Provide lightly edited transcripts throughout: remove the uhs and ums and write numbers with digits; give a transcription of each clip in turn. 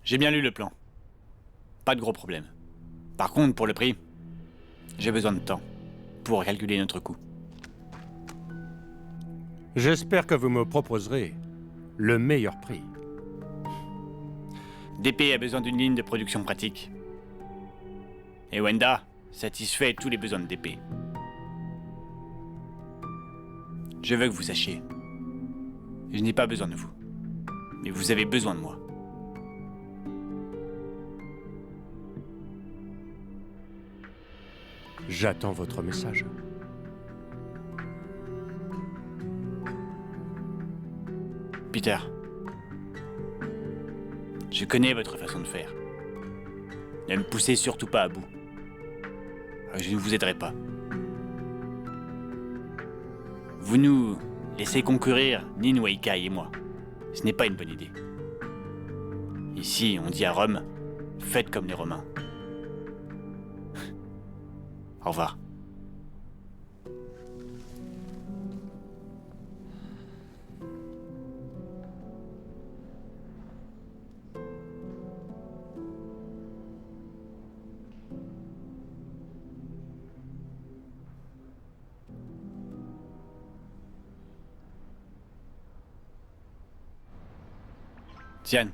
J'ai bien lu le plan. Pas de gros problème. Par contre, pour le prix, j'ai besoin de temps pour calculer notre coût. J'espère que vous me proposerez le meilleur prix. DP a besoin d'une ligne de production pratique. Et Wenda satisfait tous les besoins de DP. Je veux que vous sachiez. Je n'ai pas besoin de vous. Mais vous avez besoin de moi. J'attends votre message. Peter, je connais votre façon de faire. Ne me poussez surtout pas à bout. Je ne vous aiderai pas. Vous nous laissez concourir Nin Weikai et moi. Ce n'est pas une bonne idée. Ici, on dit à Rome, faites comme les Romains. Au revoir. Tiane,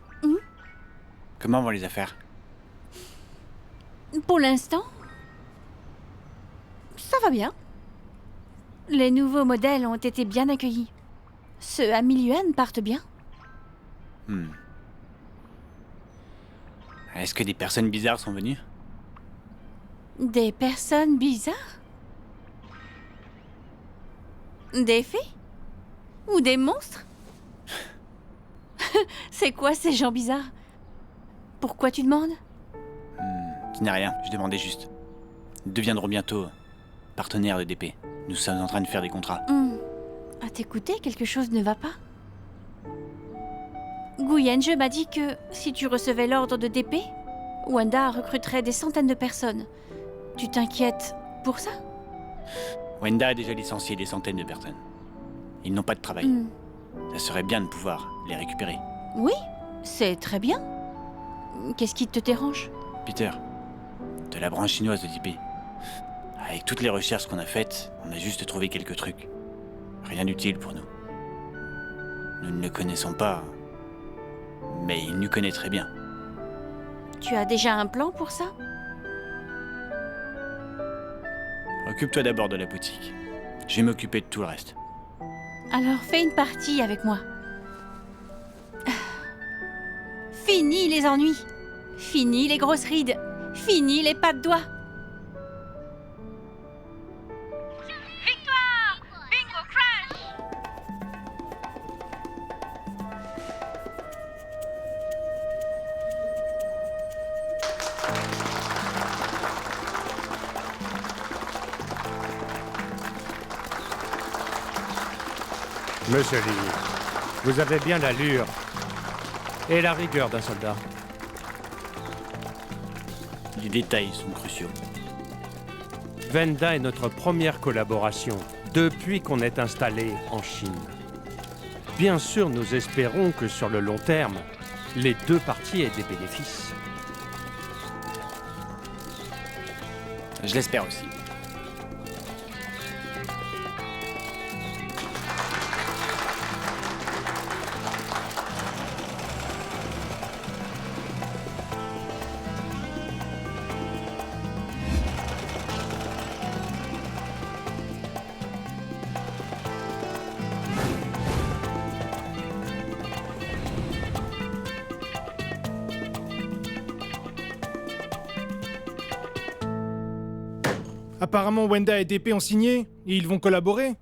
comment vont les affaires? Pour l'instant, ça va bien. Les nouveaux modèles ont été bien accueillis. Ceux à 1000 yuan partent bien. Est-ce que des personnes bizarres sont venues? Des personnes bizarres? Des fées? Ou des monstres? C'est quoi ces gens bizarres? Pourquoi tu demandes? Ce n'est rien, je demandais juste. Nous deviendrons bientôt partenaires de DP. Nous sommes en train de faire des contrats. À t'écouter, quelque chose ne va pas. Guyenje m'a dit que si tu recevais l'ordre de DP, Wenda recruterait des centaines de personnes. Tu t'inquiètes pour ça? Wenda a déjà licencié des centaines de personnes. Ils n'ont pas de travail. Ça serait bien de pouvoir les récupérer. Oui, c'est très bien. Qu'est-ce qui te dérange? Peter, de la branche chinoise de DP. Avec toutes les recherches qu'on a faites, on a juste trouvé quelques trucs. Rien d'utile pour nous. Nous ne le connaissons pas, mais il nous connaît très bien. Tu as déjà un plan pour ça? Occupe-toi d'abord de la boutique. Je vais m'occuper de tout le reste. Alors fais une partie avec moi. Fini les ennuis. Fini les grosses rides. Fini les pas de doigts. Victoire! Bingo Crash! Monsieur Lee, vous avez bien l'allure et la rigueur d'un soldat. Les détails sont cruciaux. Wenda est notre première collaboration depuis qu'on est installé en Chine. Bien sûr, nous espérons que sur le long terme, les deux parties aient des bénéfices. Je l'espère aussi. Apparemment, Wenda et DP ont signé et ils vont collaborer.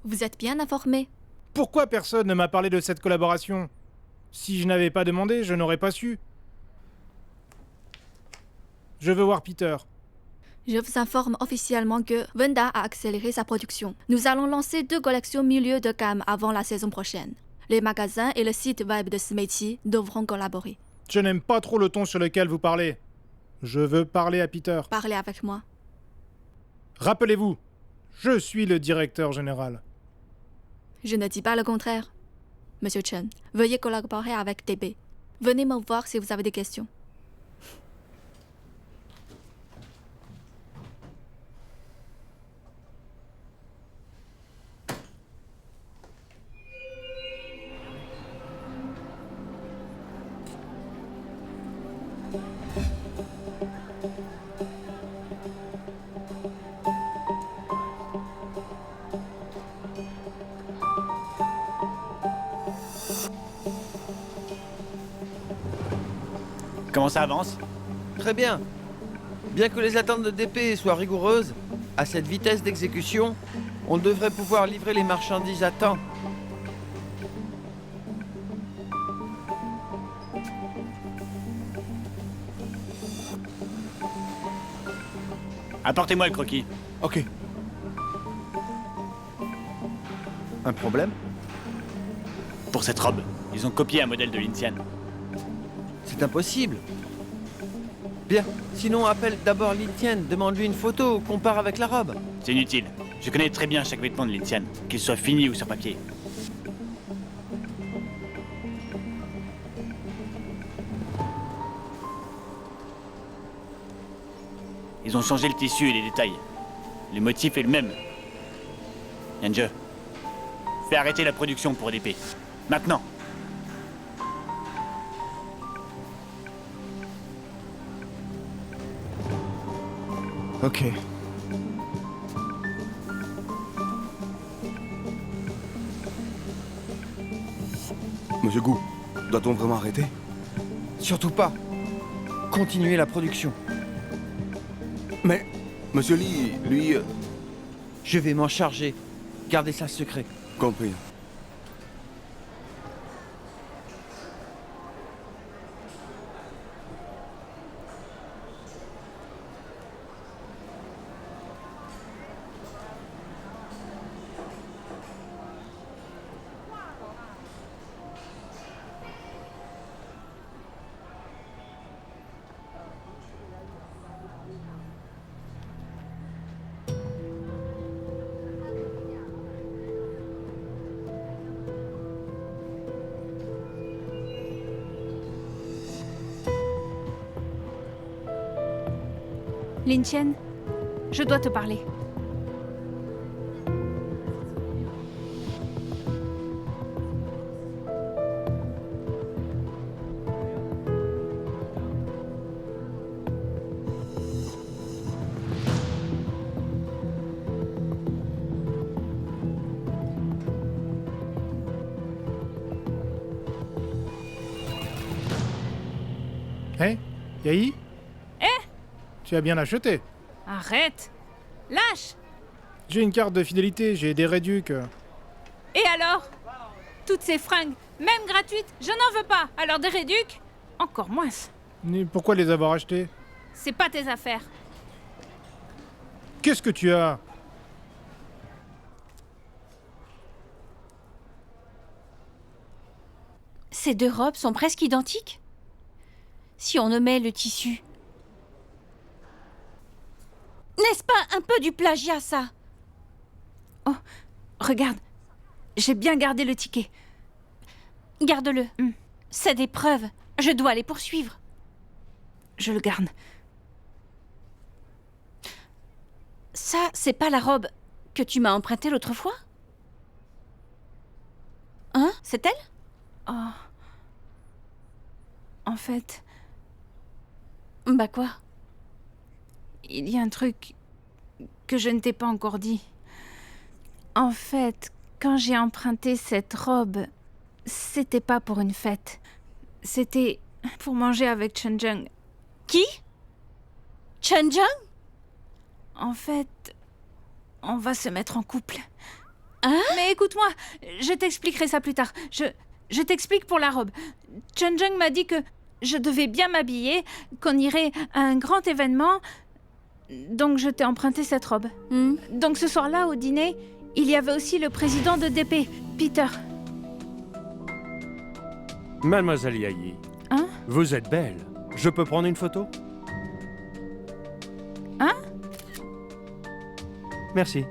Vous êtes bien informé. Pourquoi personne ne m'a parlé de cette collaboration? Si je n'avais pas demandé, je n'aurais pas su. Je veux voir Peter. Je vous informe officiellement que Wenda a accéléré sa production. Nous allons lancer 2 collections milieu de gamme avant la saison prochaine. Les magasins et le site web de ce métier devront collaborer. Je n'aime pas trop le ton sur lequel vous parlez. Je veux parler à Peter. Parlez avec moi. Rappelez-vous, je suis le directeur général. Je ne dis pas le contraire. Monsieur Chen, veuillez collaborer avec DB. Venez me voir si vous avez des questions. Comment ça avance? Très bien. Bien que les attentes de DP soient rigoureuses, à cette vitesse d'exécution, on devrait pouvoir livrer les marchandises à temps. Apportez-moi le croquis. Ok. Un problème? Pour cette robe, ils ont copié un modèle de Lin Tian. C'est impossible. Bien, sinon appelle d'abord Lin Tian, demande-lui une photo, compare avec la robe. C'est inutile. Je connais très bien chaque vêtement de Lin Tian, qu'il soit fini ou sur papier. Ils ont changé le tissu et les détails. Le motif est le même. Yange, fais arrêter la production pour DP. Maintenant. Ok. Monsieur Gu, doit-on vraiment arrêter? Surtout pas. Continuez la production. Mais, Monsieur Lee, lui... Je vais m'en charger. Gardez ça secret. Compris. Lin Tian, je dois te parler. Hé, Yahi? Tu as bien acheté. Arrête! Lâche! J'ai une carte de fidélité, j'ai des réducs. Et alors? Toutes ces fringues, même gratuites, je n'en veux pas. Alors des réducs? Encore moins. Mais pourquoi les avoir achetés? C'est pas tes affaires. Qu'est-ce que tu as? Ces deux robes sont presque identiques. Si on omet le tissu. N'est-ce pas un peu du plagiat, ça? Oh, regarde. J'ai bien gardé le ticket. Garde-le. C'est des preuves. Je dois les poursuivre. Je le garde. Ça, c'est pas la robe que tu m'as empruntée l'autre fois? Hein? C'est elle? Oh. En fait... Bah quoi? Il y a un truc que je ne t'ai pas encore dit. En fait, quand j'ai emprunté cette robe, c'était pas pour une fête. C'était pour manger avec Chen Zheng. Qui? Chen Zheng? En fait, on va se mettre en couple. Hein? Mais écoute-moi, je t'expliquerai ça plus tard. Je t'explique pour la robe. Chen Zheng m'a dit que je devais bien m'habiller, qu'on irait à un grand événement. Donc je t'ai emprunté cette robe. Donc ce soir-là, au dîner, il y avait aussi le président de DP, Peter. Mademoiselle Yahi, Hein? vous êtes belle. Je peux prendre une photo? Hein? Merci.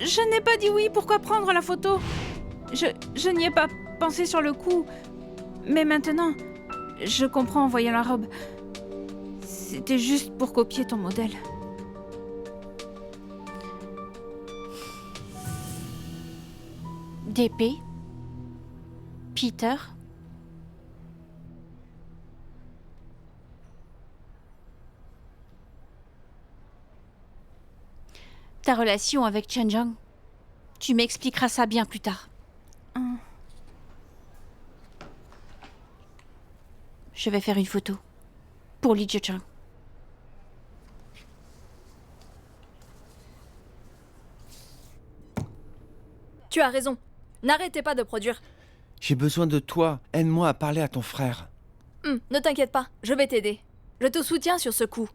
Je n'ai pas dit oui, pourquoi prendre la photo? Je n'y ai pas pensé sur le coup. Mais maintenant, je comprends en voyant la robe. C'était juste pour copier ton modèle. DP Peter. Ta relation avec Chen Zhang. Tu m'expliqueras ça bien plus tard. Je vais faire une photo. Pour Li Zhicheng. Tu as raison. N'arrêtez pas de produire. J'ai besoin de toi. Aide-moi à parler à ton frère. Ne t'inquiète pas, je vais t'aider. Je te soutiens sur ce coup.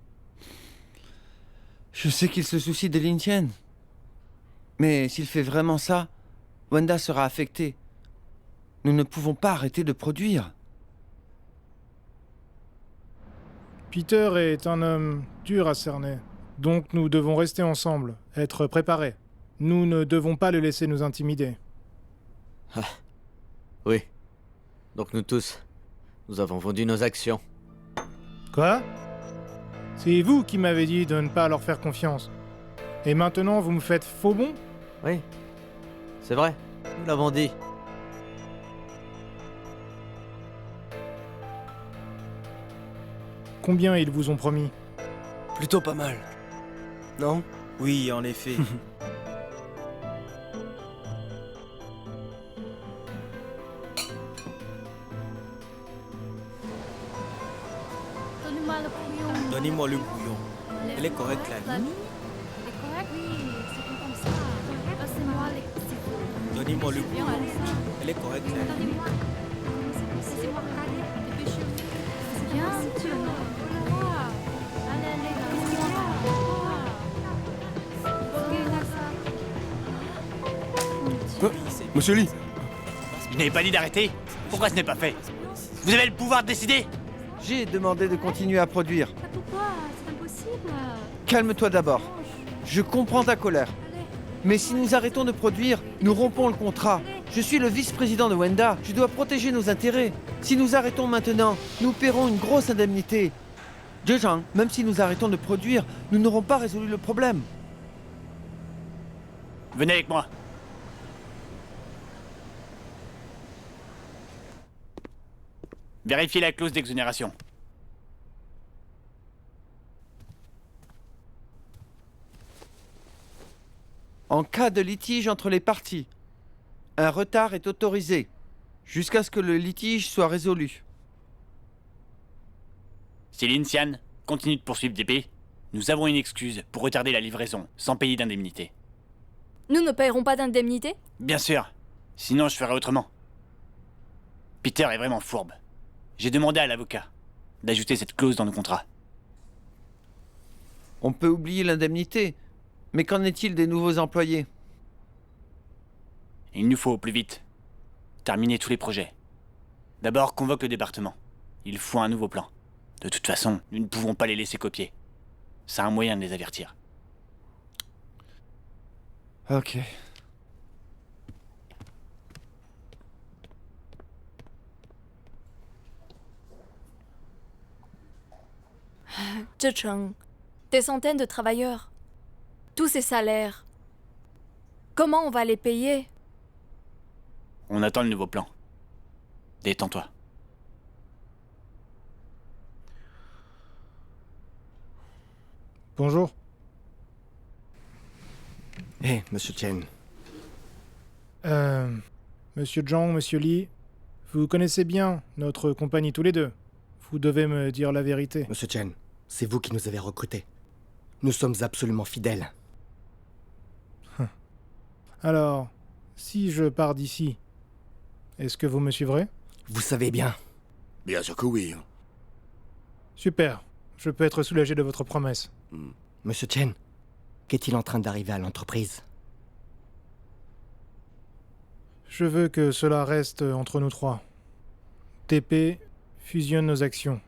Je sais qu'il se soucie de Lin Tian. Mais s'il fait vraiment ça, Wenda sera affectée. Nous ne pouvons pas arrêter de produire. Peter est un homme dur à cerner. Donc nous devons rester ensemble, être préparés. Nous ne devons pas le laisser nous intimider. Oui. Donc nous tous, nous avons vendu nos actions. Quoi? C'est vous qui m'avez dit de ne pas leur faire confiance. Et maintenant vous me faites faux bon? Oui. C'est vrai, nous l'avons dit. Combien ils vous ont promis? Plutôt pas mal. Non? Oui, en effet. Donnez-moi le bouillon. Elle est correcte, la ligne. Donnez-moi le bouillon. Elle est correcte, la ligne. Monsieur Lee, Je n'avais pas dit d'arrêter. Pourquoi ce n'est pas fait? Vous avez le pouvoir de décider. J'ai demandé de continuer à produire. Calme-toi d'abord. Je comprends ta colère. Mais si nous arrêtons de produire, nous rompons le contrat. Je suis le vice-président de Wenda. Je dois protéger nos intérêts. Si nous arrêtons maintenant, nous paierons une grosse indemnité. Zhejiang, même si nous arrêtons de produire, nous n'aurons pas résolu le problème. Venez avec moi. Vérifiez la clause d'exonération. En cas de litige entre les parties, un retard est autorisé jusqu'à ce que le litige soit résolu. Si Lin Tian continue de poursuivre DP, nous avons une excuse pour retarder la livraison sans payer d'indemnité. Nous ne paierons pas d'indemnité? Bien sûr. Sinon, je ferai autrement. Peter est vraiment fourbe. J'ai demandé à l'avocat d'ajouter cette clause dans le contrat. On peut oublier l'indemnité, mais qu'en est-il des nouveaux employés? Il nous faut au plus vite terminer tous les projets. D'abord, convoque le département. Il faut un nouveau plan. De toute façon, nous ne pouvons pas les laisser copier. C'est un moyen de les avertir. Ok. Zhicheng, des centaines de travailleurs. Tous ces salaires. Comment on va les payer? On attend le nouveau plan. Détends-toi. Bonjour. Hé, monsieur Chen. Monsieur Zhang, monsieur Lee, vous connaissez bien notre compagnie tous les deux. Vous devez me dire la vérité. Monsieur Chen, c'est vous qui nous avez recrutés. Nous sommes absolument fidèles. Alors, si je pars d'ici, est-ce que vous me suivrez? Vous savez bien. Bien sûr que oui. Super. Je peux être soulagé de votre promesse. Monsieur Chen, qu'est-il en train d'arriver à l'entreprise? Je veux que cela reste entre nous trois. TP fusionne nos actions.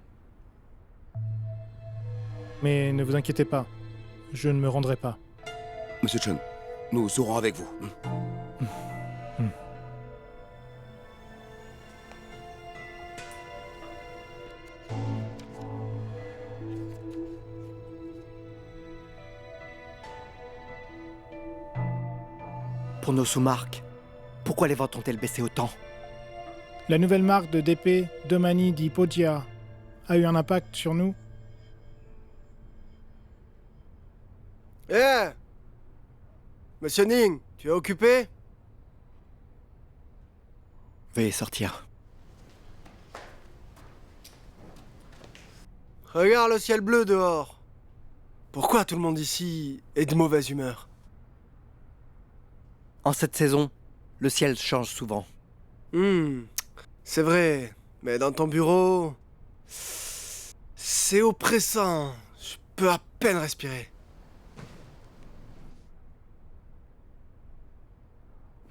Mais ne vous inquiétez pas, je ne me rendrai pas. Monsieur Chen, nous serons avec vous. pour nos sous-marques. Pourquoi les ventes ont-elles baissé autant? La nouvelle marque de DP, Domani di Poggia, a eu un impact sur nous? Eh Monsieur Ning, tu es occupé? Veuillez sortir. Regarde le ciel bleu dehors. Pourquoi tout le monde ici est de mauvaise humeur? En cette saison, le ciel change souvent. C'est vrai, mais dans ton bureau... C'est oppressant. Je peux à peine respirer.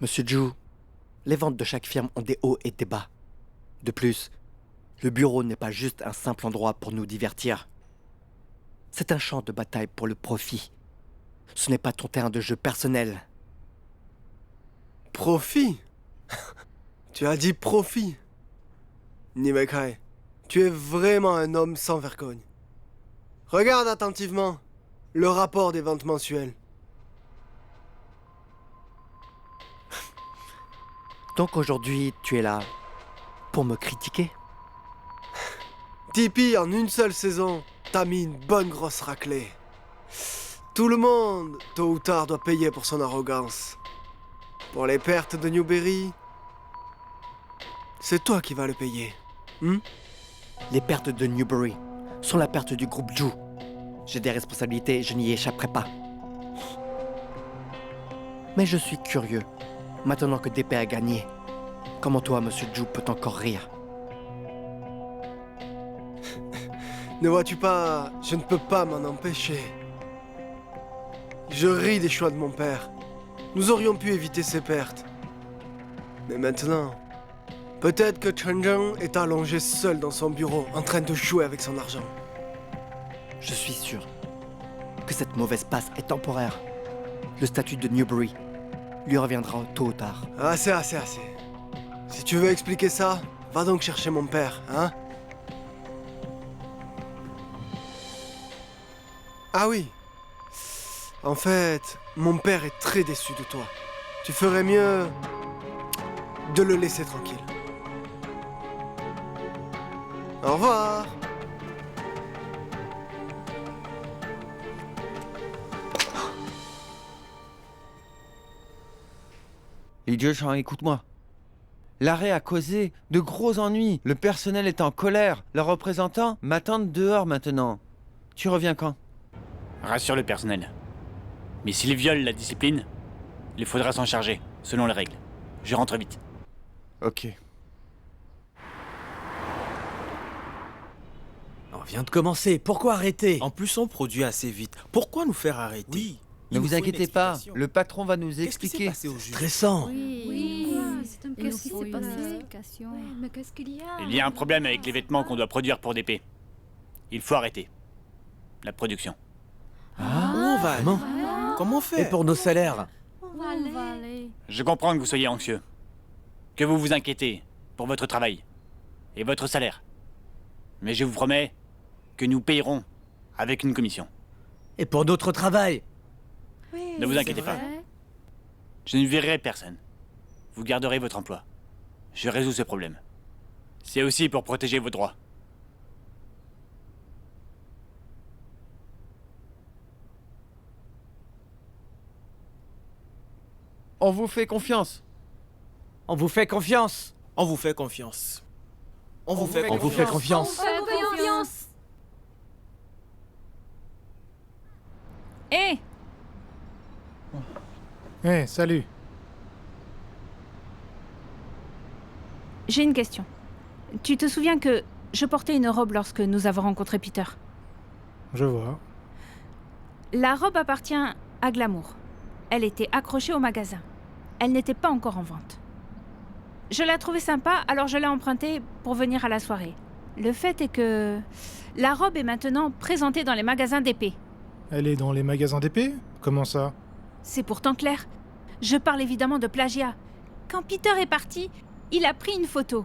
Monsieur Zhu, les ventes de chaque firme ont des hauts et des bas. De plus, le bureau n'est pas juste un simple endroit pour nous divertir. C'est un champ de bataille pour le profit. Ce n'est pas ton terrain de jeu personnel. Profit? Tu as dit profit. Nimekai, tu es vraiment un homme sans vergogne. Regarde attentivement le rapport des ventes mensuelles. Donc aujourd'hui, tu es là pour me critiquer? Tipeee, en une seule saison, t'as mis une bonne grosse raclée. Tout le monde, tôt ou tard, doit payer pour son arrogance. Pour les pertes de Newberry, c'est toi qui vas le payer. Les pertes de Newberry sont la perte du groupe Zhu. J'ai des responsabilités et je n'y échapperai pas. Mais je suis curieux. Maintenant que DP a gagné, comment toi, Monsieur Zhu, peut encore rire? Ne vois-tu pas, je ne peux pas m'en empêcher. Je ris des choix de mon père. Nous aurions pu éviter ces pertes. Mais maintenant, peut-être que Chenjang est allongé seul dans son bureau, en train de jouer avec son argent. Je suis sûr que cette mauvaise passe est temporaire. Le statut de Newberry lui reviendra tôt ou tard. Assez. Si tu veux expliquer ça, va donc chercher mon père, hein? Ah oui. En fait, mon père est très déçu de toi. Tu ferais mieux de le laisser tranquille. Au revoir. Les dieux, écoute-moi. L'arrêt a causé de gros ennuis. Le personnel est en colère. Leurs représentants m'attendent dehors maintenant. Tu reviens quand? Rassure le personnel. Mais s'ils violent la discipline, il faudra s'en charger, selon les règles. Je rentre vite. Ok. On vient de commencer, pourquoi arrêter? En plus, on produit assez vite. Pourquoi nous faire arrêter? Oui. Ne vous inquiétez pas, le patron va nous expliquer. Stressant. Qu'est-ce qui s'est passé? Mais qu'est-ce qu'il y a? Il y a un problème avec les vêtements qu'on doit produire pour DP. Il faut arrêter la production. Où on va aller? Comment faire? Et pour nos salaires? Je comprends que vous soyez anxieux, que vous vous inquiétez pour votre travail et votre salaire. Mais je vous promets que nous payerons avec une commission. Et pour notre travail? Ne vous inquiétez pas. Je ne virerai personne. Vous garderez votre emploi. Je résous ce problème. C'est aussi pour protéger vos droits. On vous fait confiance. On vous fait confiance. On vous fait confiance. On vous fait confiance. Hé! Hé, salut. J'ai une question. Tu te souviens que je portais une robe lorsque nous avons rencontré Peter? Je vois. La robe appartient à Glamour. Elle était accrochée au magasin. Elle n'était pas encore en vente. Je la trouvais sympa, alors je l'ai empruntée pour venir à la soirée. Le fait est que la robe est maintenant présentée dans les magasins d'épée. Elle est dans les magasins d'épée? Comment ça? C'est pourtant clair. Je parle évidemment de plagiat. Quand Peter est parti, il a pris une photo.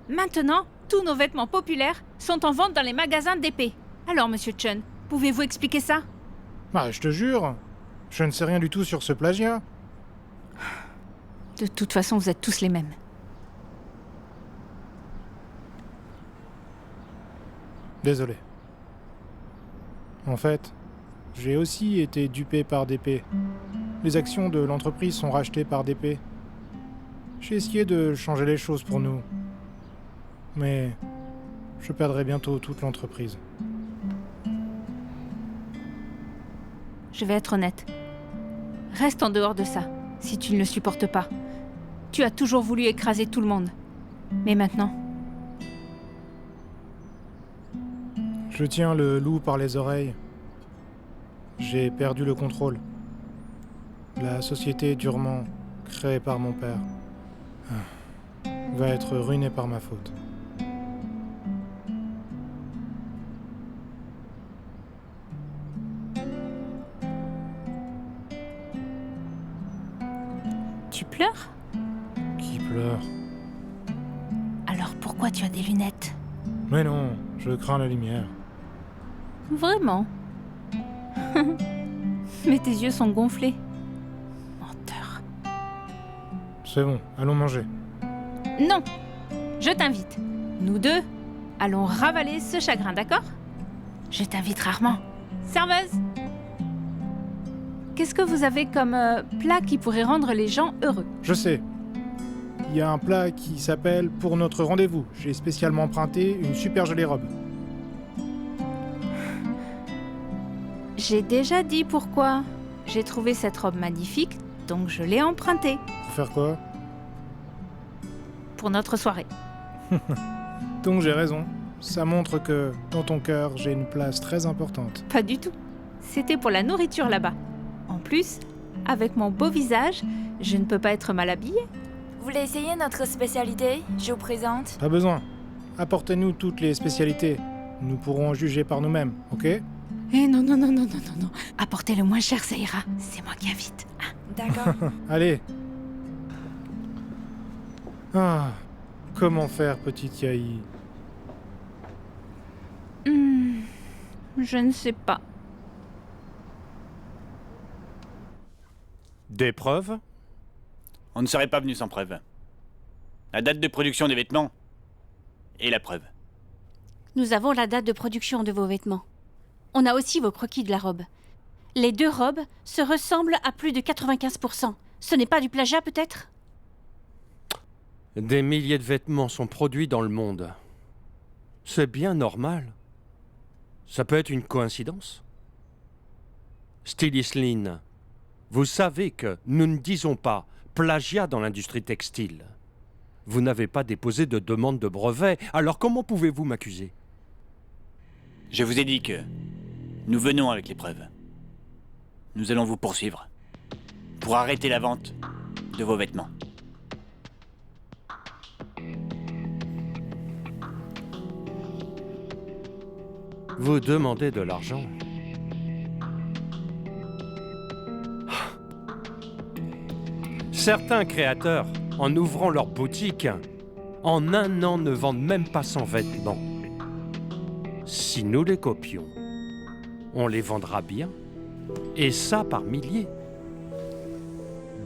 Maintenant, tous nos vêtements populaires sont en vente dans les magasins d'épée. Alors, monsieur Chen, pouvez-vous expliquer ça? Bah, je te jure, je ne sais rien du tout sur ce plagiat. De toute façon, vous êtes tous les mêmes. Désolé. En fait, j'ai aussi été dupé par DP. Les actions de l'entreprise sont rachetées par DP. J'ai essayé de changer les choses pour nous. Mais je perdrai bientôt toute l'entreprise. Je vais être honnête. Reste en dehors de ça, si tu ne le supportes pas. Tu as toujours voulu écraser tout le monde. Mais maintenant... Je tiens le loup par les oreilles. J'ai perdu le contrôle. La société durement créée par mon père va être ruinée par ma faute. Tu pleures? Qui pleure? Alors pourquoi tu as des lunettes? Mais non, je crains la lumière. Vraiment? Mais tes yeux sont gonflés. Menteur. C'est bon, allons manger. Non! Je t'invite. Nous deux, allons ravaler ce chagrin, d'accord? Je t'invite rarement. Serveuse! Qu'est-ce que vous avez comme plat qui pourrait rendre les gens heureux? Je sais. Il y a un plat qui s'appelle « Pour notre rendez-vous ». J'ai spécialement emprunté une super jolie robe. J'ai déjà dit pourquoi. J'ai trouvé cette robe magnifique, donc je l'ai empruntée. Pour faire quoi? Pour notre soirée. Donc j'ai raison. Ça montre que, dans ton cœur, j'ai une place très importante. Pas du tout. C'était pour la nourriture là-bas. En plus, avec mon beau visage, je ne peux pas être mal habillée. Vous voulez essayer notre spécialité? Je vous présente. Pas besoin. Apportez-nous toutes les spécialités. Nous pourrons en juger par nous-mêmes, ok? Eh non, non, non, non, non, non, non. Apportez le moins cher, ça ira. C'est moi qui invite. Hein? D'accord. Allez. Ah, comment faire, petite Yahi? Je ne sais pas. Des preuves? On ne serait pas venu sans preuve. La date de production des vêtements et la preuve. Nous avons la date de production de vos vêtements. On a aussi vos croquis de la robe. Les deux robes se ressemblent à plus de 95%. Ce n'est pas du plagiat, peut-être? Des milliers de vêtements sont produits dans le monde. C'est bien normal. Ça peut être une coïncidence. Stylist Lynn, vous savez que nous ne disons pas plagiat dans l'industrie textile. Vous n'avez pas déposé de demande de brevet, alors comment pouvez-vous m'accuser? Je vous ai dit que nous venons avec les preuves. Nous allons vous poursuivre pour arrêter la vente de vos vêtements. Vous demandez de l'argent. Certains créateurs, en ouvrant leur boutique, en un an ne vendent même pas 100 vêtements. Si nous les copions, on les vendra bien, et ça par milliers.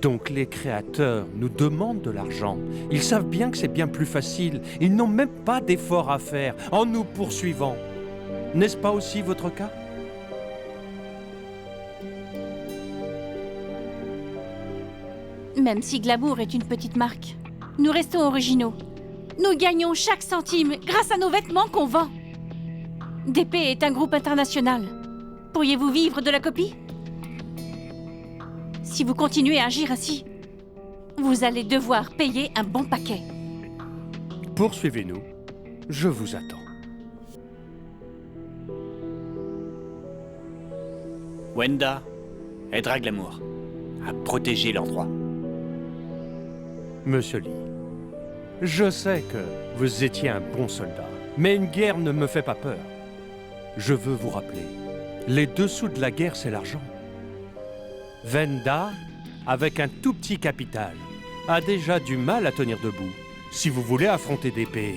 Donc les créateurs nous demandent de l'argent. Ils savent bien que c'est bien plus facile. Ils n'ont même pas d'effort à faire en nous poursuivant. N'est-ce pas aussi votre cas? Même si Glamour est une petite marque, nous restons originaux. Nous gagnons chaque centime grâce à nos vêtements qu'on vend. DP est un groupe international. Pourriez-vous vivre de la copie? Si vous continuez à agir ainsi, vous allez devoir payer un bon paquet. Poursuivez-nous. Je vous attends. Wenda aidera Glamour à protéger leurs droits. Monsieur Lee, je sais que vous étiez un bon soldat, mais une guerre ne me fait pas peur. Je veux vous rappeler, les dessous de la guerre, c'est l'argent. Wenda, avec un tout petit capital, a déjà du mal à tenir debout. Si vous voulez affronter DP,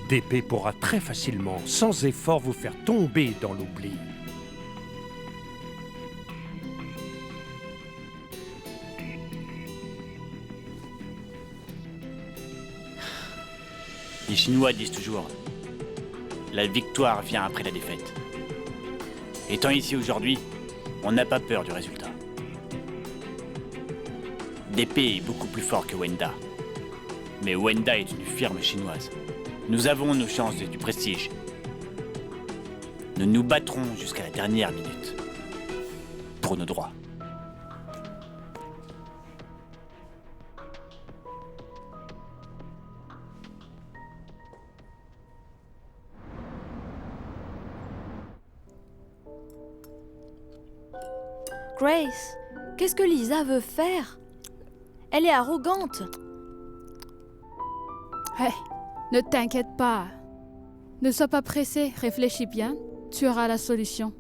DP pourra très facilement, sans effort, vous faire tomber dans l'oubli. Les Chinois disent toujours « La victoire vient après la défaite ». Étant ici aujourd'hui, on n'a pas peur du résultat. DP est beaucoup plus fort que Wenda. Mais Wenda est une firme chinoise. Nous avons nos chances et du prestige. Nous nous battrons jusqu'à la dernière minute. Pour nos droits. Grace, qu'est-ce que Lisa veut faire? Elle est arrogante. Hey, ne t'inquiète pas. Ne sois pas pressé, réfléchis bien. Tu auras la solution.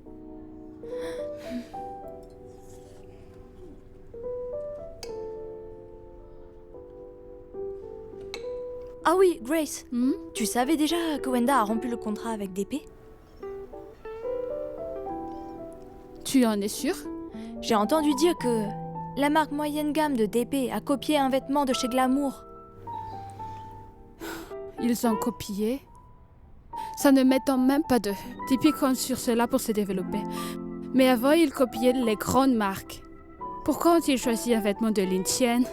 Ah oui, Grace. Tu savais déjà que Wenda a rompu le contrat avec DP? Tu en es sûr? J'ai entendu dire que la marque moyenne gamme de DP a copié un vêtement de chez Glamour. Ils ont copié. Ça ne m'étonne même pas d'eux. DP compte sur cela pour se développer. Mais avant, ils copiaient les grandes marques. Pourquoi ont-ils choisi un vêtement de Lin Qian?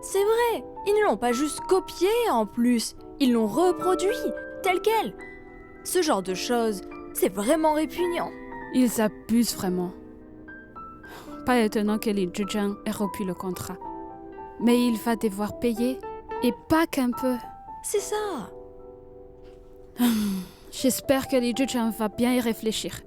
C'est vrai, ils ne l'ont pas juste copié en plus, ils l'ont reproduit, tel quel. Ce genre de choses, c'est vraiment répugnant. Ils abusent vraiment. Pas étonnant que Lin Zhizhang ait rompu le contrat. Mais il va devoir payer, et pas qu'un peu. C'est ça. J'espère que Lin Zhizhang va bien y réfléchir.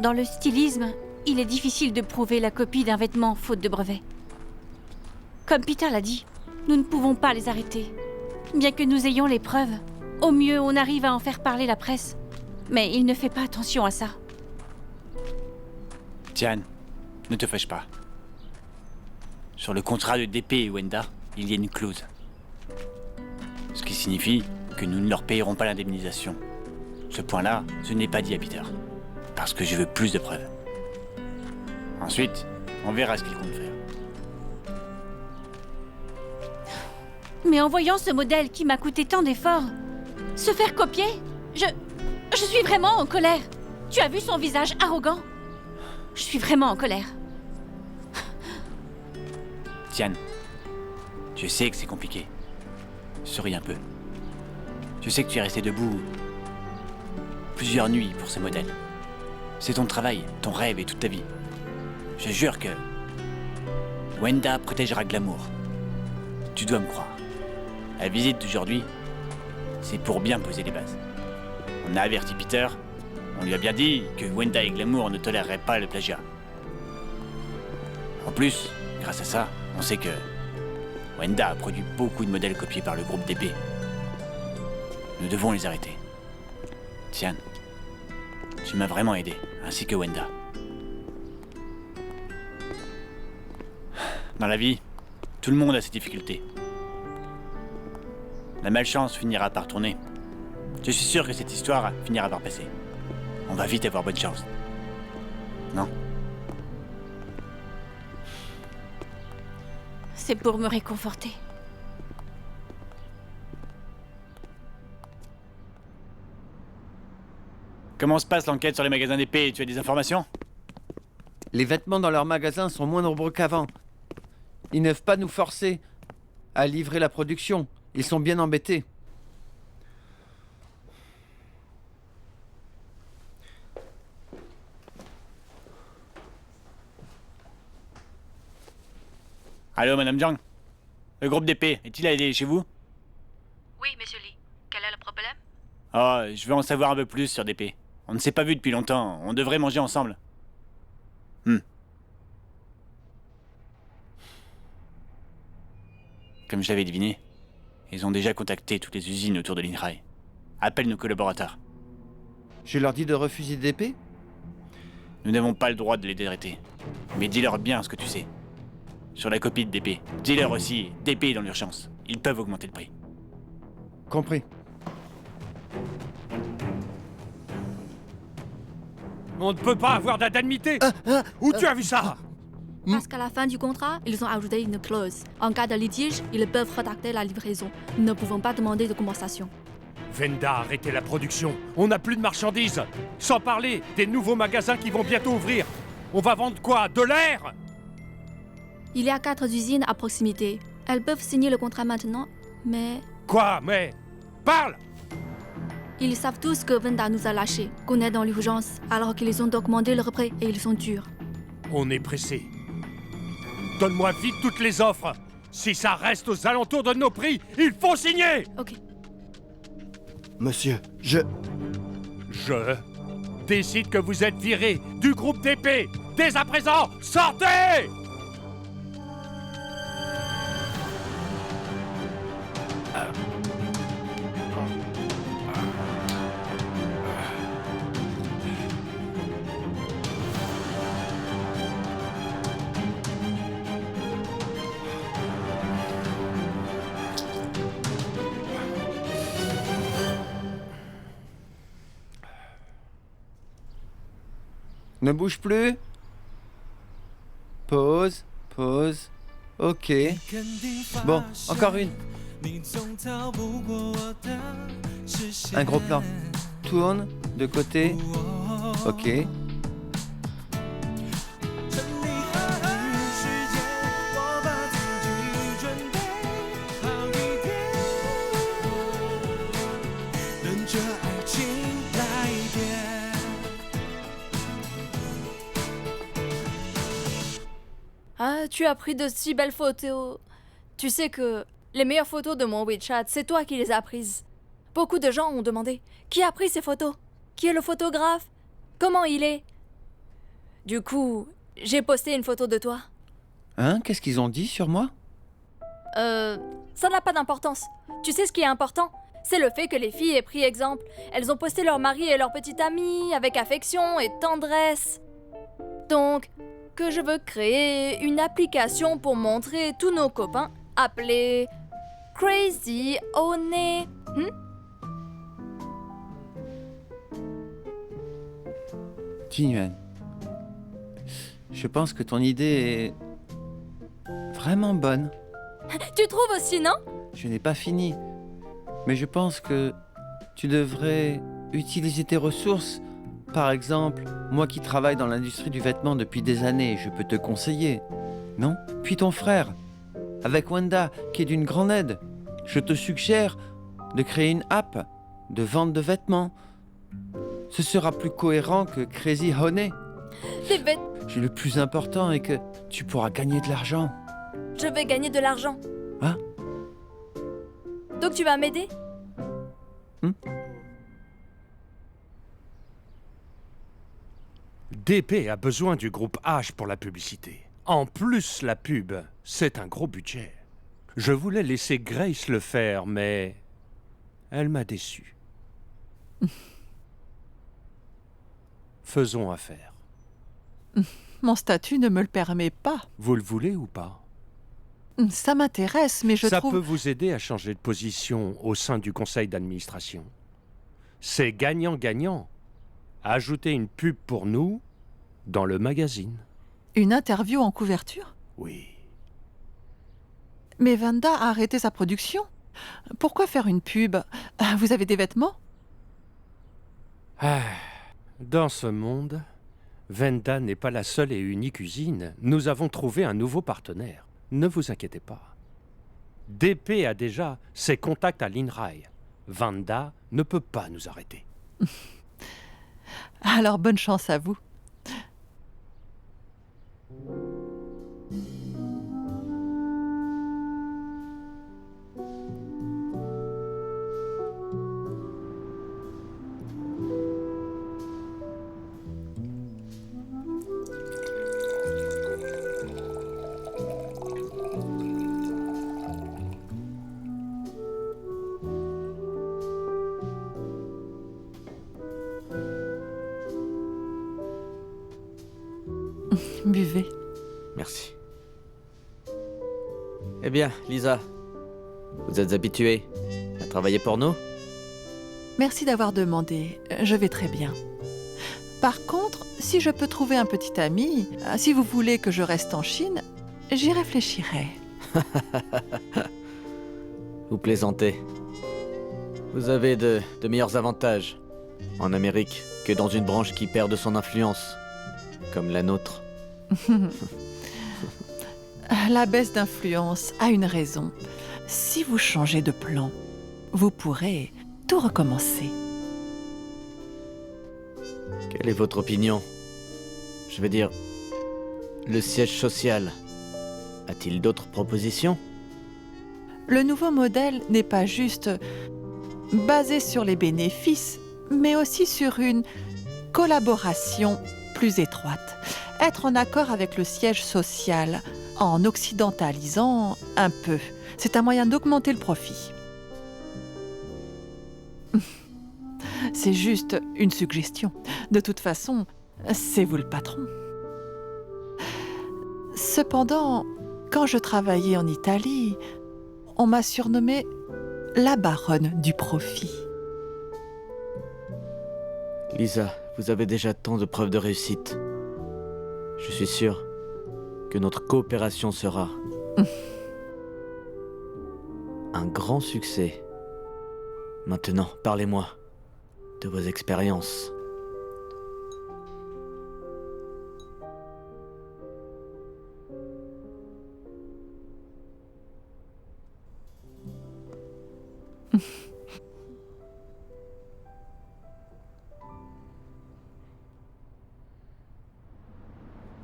Dans le stylisme, il est difficile de prouver la copie d'un vêtement faute de brevet. Comme Peter l'a dit, nous ne pouvons pas les arrêter. Bien que nous ayons les preuves, au mieux on arrive à en faire parler la presse. Mais il ne fait pas attention à ça. Tian, ne te fâche pas. Sur le contrat de DP et Wenda, il y a une clause. Ce qui signifie que nous ne leur payerons pas l'indemnisation. Ce point-là, ce n'est pas dit à Peter. Parce que je veux plus de preuves. Ensuite, on verra ce qu'il compte faire. Mais en voyant ce modèle qui m'a coûté tant d'efforts, se faire copier, je suis vraiment en colère. Tu as vu son visage arrogant? Je suis vraiment en colère. Tian, je sais que c'est compliqué. Souris un peu. Je sais que tu es resté debout plusieurs nuits pour ce modèle. C'est ton travail, ton rêve et toute ta vie. Je jure que Wenda protégera Glamour. Tu dois me croire. La visite d'aujourd'hui, c'est pour bien poser les bases. On a averti Peter, on lui a bien dit que Wenda et Glamour ne toléreraient pas le plagiat. En plus, grâce à ça, on sait que Wenda a produit beaucoup de modèles copiés par le groupe DP. Nous devons les arrêter. Tian, tu m'as vraiment aidé, ainsi que Wenda. Dans la vie, tout le monde a ses difficultés. La malchance finira par tourner. Je suis sûr que cette histoire finira par passer. On va vite avoir bonne chance. Non? C'est pour me réconforter. Comment se passe l'enquête sur les magasins d'épée? Tu as des informations? Les vêtements dans leurs magasins sont moins nombreux qu'avant. Ils ne peuvent pas nous forcer à livrer la production. Ils sont bien embêtés. Allô, Madame Jiang? Le groupe d'épée, est-il allé chez vous? Oui, Monsieur Lee. Quel est le problème? Oh, je veux en savoir un peu plus sur DP. On ne s'est pas vu depuis longtemps, on devrait manger ensemble. Comme je l'avais deviné, ils ont déjà contacté toutes les usines autour de l'Inrai. Appelle nos collaborateurs. Je leur dis de refuser DP? Nous n'avons pas le droit de les détecter. Mais dis-leur bien ce que tu sais. Sur la copie de DP. Dis-leur aussi, DP est dans l'urgence. Ils peuvent augmenter le prix. Compris. On ne peut pas avoir d'indemnité. Où tu as vu ça? Parce qu'à la fin du contrat, ils ont ajouté une clause. En cas de litige, ils peuvent rétracter la livraison. Nous ne pouvons pas demander de compensation. Venda a arrêté la production. On n'a plus de marchandises. Sans parler des nouveaux magasins qui vont bientôt ouvrir. On va vendre quoi? De l'air? Il y a 4 usines à proximité. Elles peuvent signer le contrat maintenant, mais... Quoi? Mais... Parle! Ils savent tous que Venda nous a lâchés, qu'on est dans l'urgence, alors qu'ils ont augmenté leur prêt et ils sont durs. On est pressé. Donne-moi vite toutes les offres. Si ça reste aux alentours de nos prix, il faut signer! Ok. Monsieur, je décide que vous êtes viré du groupe DP. Dès à présent, sortez! Ne bouge plus. Pause, pause. Ok. Bon, encore une. Un gros plan. Tourne, de côté. Ok. Ah, tu as pris de si belles photos. Tu sais que les meilleures photos de mon WeChat, c'est toi qui les as prises. Beaucoup de gens ont demandé qui a pris ces photos? Qui est le photographe? Comment il est? Du coup, j'ai posté une photo de toi. Hein? Qu'est-ce qu'ils ont dit sur moi? Ça n'a pas d'importance. Tu sais ce qui est important? C'est le fait que les filles aient pris exemple. Elles ont posté leur mari et leur petite amie avec affection et tendresse. Donc, que je veux créer une application pour montrer tous nos copains appelée Crazy Honey. Tinyuan, je pense que ton idée est vraiment bonne. Tu trouves aussi, non? Je n'ai pas fini, mais je pense que tu devrais utiliser tes ressources. Par exemple, moi qui travaille dans l'industrie du vêtement depuis des années, je peux te conseiller, non? Puis ton frère, avec Wenda, qui est d'une grande aide, je te suggère de créer une app de vente de vêtements. Ce sera plus cohérent que Crazy Honey. Le plus important est que tu pourras gagner de l'argent. Je vais gagner de l'argent. Hein? Donc tu vas m'aider? DP a besoin du groupe H pour la publicité. En plus, la pub, c'est un gros budget. Je voulais laisser Grace le faire, mais elle m'a déçu. Faisons affaire. Mon statut ne me le permet pas. Vous le voulez ou pas? Ça m'intéresse, mais je Ça trouve... peut vous aider à changer de position au sein du conseil d'administration. C'est gagnant-gagnant. Ajoutez une pub pour nous dans le magazine. Une interview en couverture? Oui. Mais Venda a arrêté sa production. Pourquoi faire une pub? Vous avez des vêtements? Dans ce monde, Venda n'est pas la seule et unique usine. Nous avons trouvé un nouveau partenaire. Ne vous inquiétez pas. DP a déjà ses contacts à l'INRAE. Venda ne peut pas nous arrêter. Alors bonne chance à vous. Buvez. Merci. Eh bien, Lisa, vous êtes habituée à travailler pour nous? Merci d'avoir demandé. Je vais très bien. Par contre, si je peux trouver un petit ami, si vous voulez que je reste en Chine, j'y réfléchirai. Vous plaisantez. Vous avez de meilleurs avantages en Amérique que dans une branche qui perd de son influence, comme la nôtre. La baisse d'influence a une raison. Si vous changez de plan, vous pourrez tout recommencer. Quelle est votre opinion? Je veux dire, le siège social a-t-il d'autres propositions? Le nouveau modèle n'est pas juste basé sur les bénéfices, mais aussi sur une collaboration plus étroite. Être en accord avec le siège social en occidentalisant un peu, c'est un moyen d'augmenter le profit. C'est juste une suggestion. De toute façon, c'est vous le patron. Cependant, quand je travaillais en Italie, on m'a surnommée la baronne du profit. Lisa, vous avez déjà tant de preuves de réussite. Je suis sûr que notre coopération sera un grand succès. Maintenant, parlez-moi de vos expériences.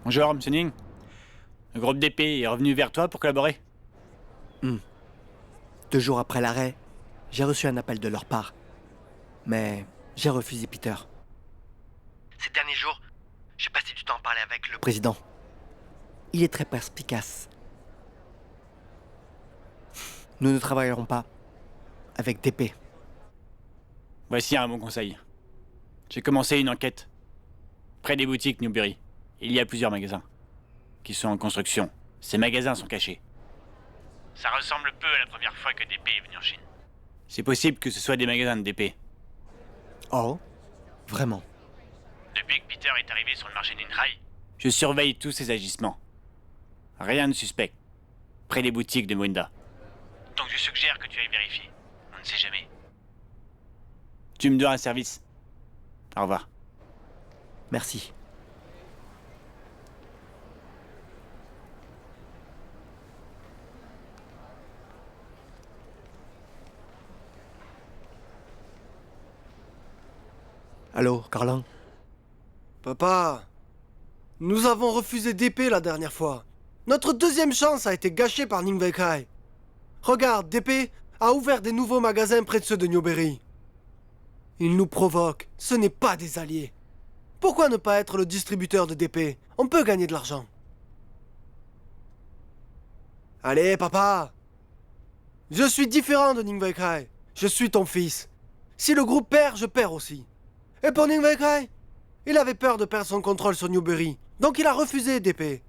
Bonjour, M. Ning. Le groupe d'épée est revenu vers toi pour collaborer. 2 jours après l'arrêt, j'ai reçu un appel de leur part. Mais j'ai refusé Peter. Ces derniers jours, j'ai passé du temps à parler avec le président. Il est très perspicace. Nous ne travaillerons pas avec DP. Voici un bon conseil. J'ai commencé une enquête. Près des boutiques Newberry, il y a plusieurs magasins qui sont en construction. Ces magasins sont cachés. Ça ressemble peu à la première fois que DP est venu en Chine. C'est possible que ce soit des magasins de DP. Oh? Vraiment? Depuis que Peter est arrivé sur le marché d'Inhai, je surveille tous ses agissements. Rien de suspect. Près des boutiques de Wenda. Donc je suggère que tu ailles vérifier. On ne sait jamais. Tu me dois un service. Au revoir. Merci. Allô, Carlin? Papa, nous avons refusé DP la dernière fois. Notre deuxième chance a été gâchée par Ning Weikai. Regarde, DP a ouvert des nouveaux magasins près de ceux de Newberry. Ils nous provoquent, ce n'est pas des alliés. Pourquoi ne pas être le distributeur de DP? On peut gagner de l'argent. Allez, papa. Je suis différent de Ning Weikai. Je suis ton fils. Si le groupe perd, je perds aussi. Et pour Ning Weikai, il avait peur de perdre son contrôle sur Newberry, donc il a refusé DP.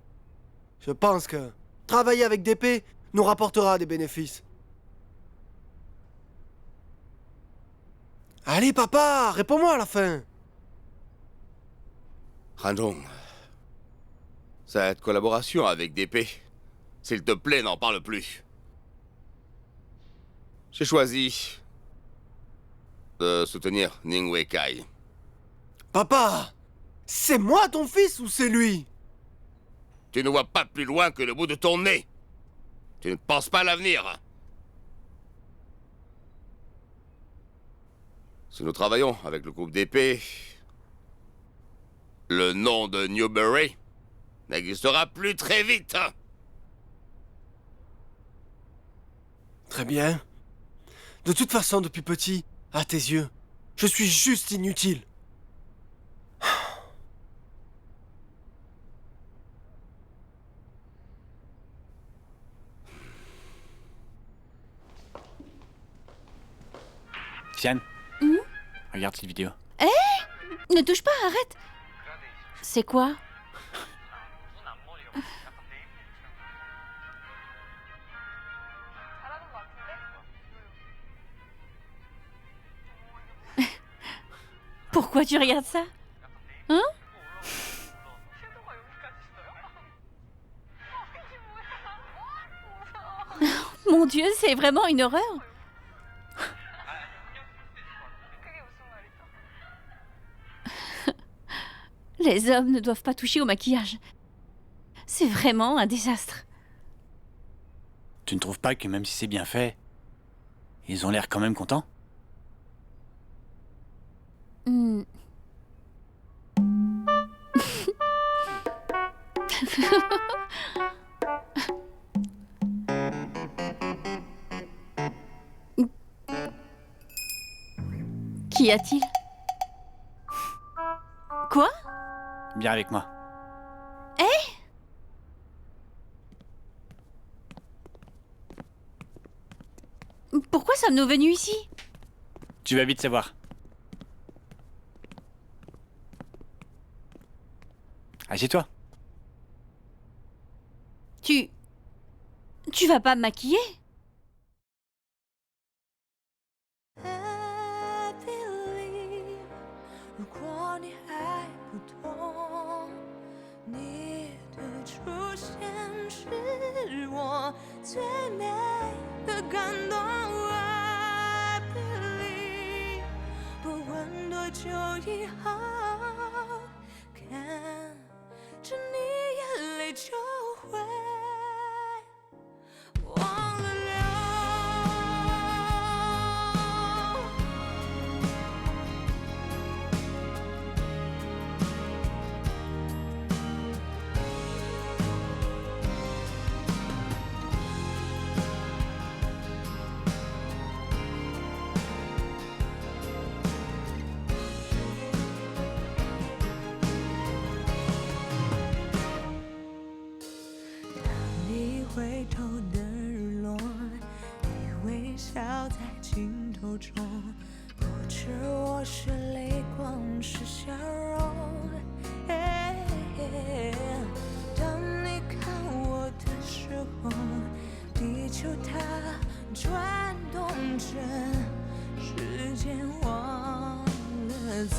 Je pense que travailler avec DP nous rapportera des bénéfices. Allez, papa, réponds-moi à la fin. Hanjong, cette collaboration avec DP, s'il te plaît, n'en parle plus. J'ai choisi de soutenir Ning Weikai. Papa, c'est moi ton fils ou c'est lui? Tu ne vois pas plus loin que le bout de ton nez. Tu ne penses pas à l'avenir. Si nous travaillons avec le groupe d'épée, le nom de Newberry n'existera plus très vite. Très bien. De toute façon, depuis petit, à tes yeux, je suis juste inutile. Tiane, regarde cette vidéo. Ne touche pas, arrête. C'est quoi? Pourquoi tu regardes ça? Hein? Dieu, c'est vraiment une horreur. Les hommes ne doivent pas toucher au maquillage. C'est vraiment un désastre. Tu ne trouves pas que même si c'est bien fait, ils ont l'air quand même contents? Hmm. Qu'y a-t-il? Quoi? Viens avec moi. Pourquoi sommes-nous venus ici? Tu vas vite savoir. Assieds-toi. Tu vas pas me maquiller?回头的日落，你微笑在镜头中，不知我是泪光是笑容。当你看我的时候，地球它转动着，时间忘了走。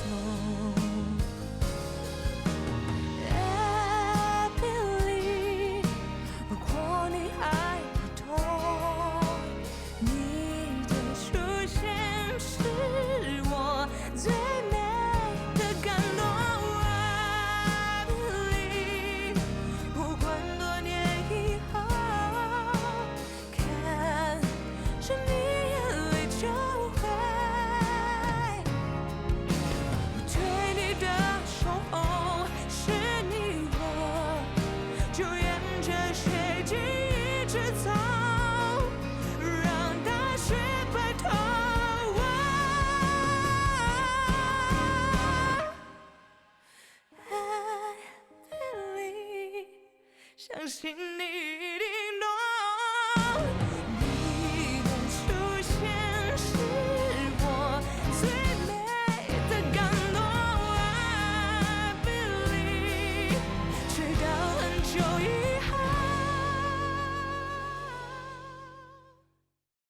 相信你一定懂。